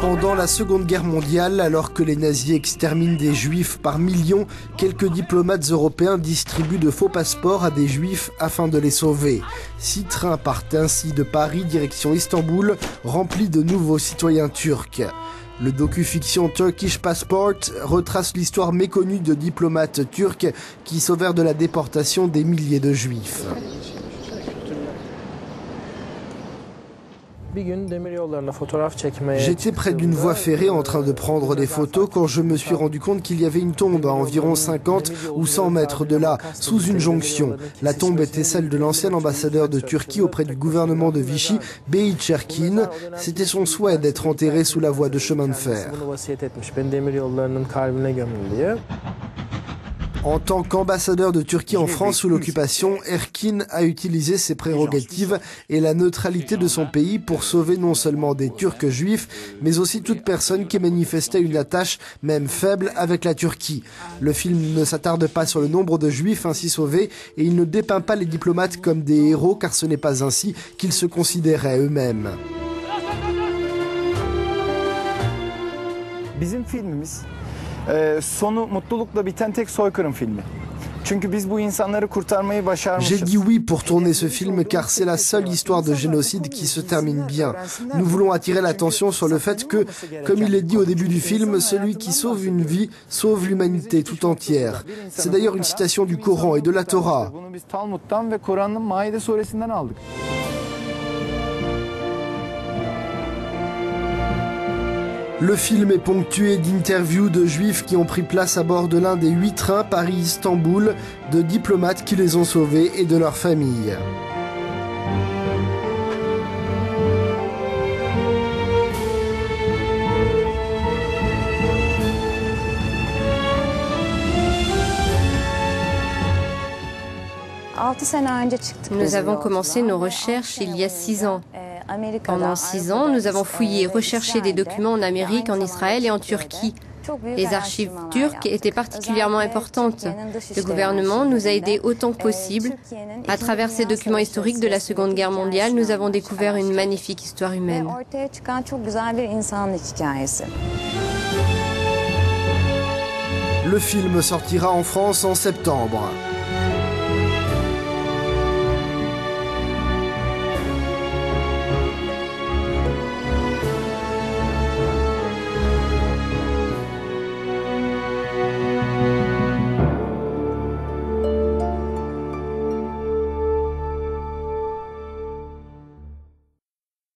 Pendant la Seconde Guerre mondiale, alors que les nazis exterminent des juifs par millions, quelques diplomates européens distribuent de faux passeports à des juifs afin de les sauver. 6 trains partent ainsi de Paris direction Istanbul, remplis de nouveaux citoyens turcs. Le docu-fiction Turkish Passport retrace l'histoire méconnue de diplomates turcs qui sauvèrent de la déportation des milliers de juifs. J'étais près d'une voie ferrée en train de prendre des photos quand je me suis rendu compte qu'il y avait une tombe à environ 50 ou 100 mètres de là, sous une jonction. La tombe était celle de l'ancien ambassadeur de Turquie auprès du gouvernement de Vichy, Beyiç Erkin. C'était son souhait d'être enterré sous la voie de chemin de fer. En tant qu'ambassadeur de Turquie en France sous l'occupation, Erkin a utilisé ses prérogatives et la neutralité de son pays pour sauver non seulement des Turcs juifs, mais aussi toute personne qui manifestait une attache, même faible, avec la Turquie. Le film ne s'attarde pas sur le nombre de juifs ainsi sauvés et il ne dépeint pas les diplomates comme des héros car ce n'est pas ainsi qu'ils se considéraient eux-mêmes. Sonu mutlulukla biten tek soykırım filmi. Çünkü biz bu insanları kurtarmayı başarmışız. J'ai dit oui pour tourner ce film car c'est la seule histoire de génocide qui se termine bien. Nous voulons attirer l'attention sur le fait que, comme il est dit au début du film, celui qui sauve une vie sauve l'humanité tout entière. C'est d'ailleurs une citation du Coran et de la Torah. Bunu biz Talmud'dan ve Kur'an'ın Maide suresinden aldık. Le film est ponctué d'interviews de juifs qui ont pris place à bord de l'un des 8 trains Paris-Istanbul, de diplomates qui les ont sauvés et de leurs familles. Nous avons commencé nos recherches il y a 6 ans. Pendant 6 ans, nous avons fouillé et recherché des documents en Amérique, en Israël et en Turquie. Les archives turques étaient particulièrement importantes. Le gouvernement nous a aidés autant que possible. À travers ces documents historiques de la Seconde Guerre mondiale, nous avons découvert une magnifique histoire humaine. Le film sortira en France en septembre.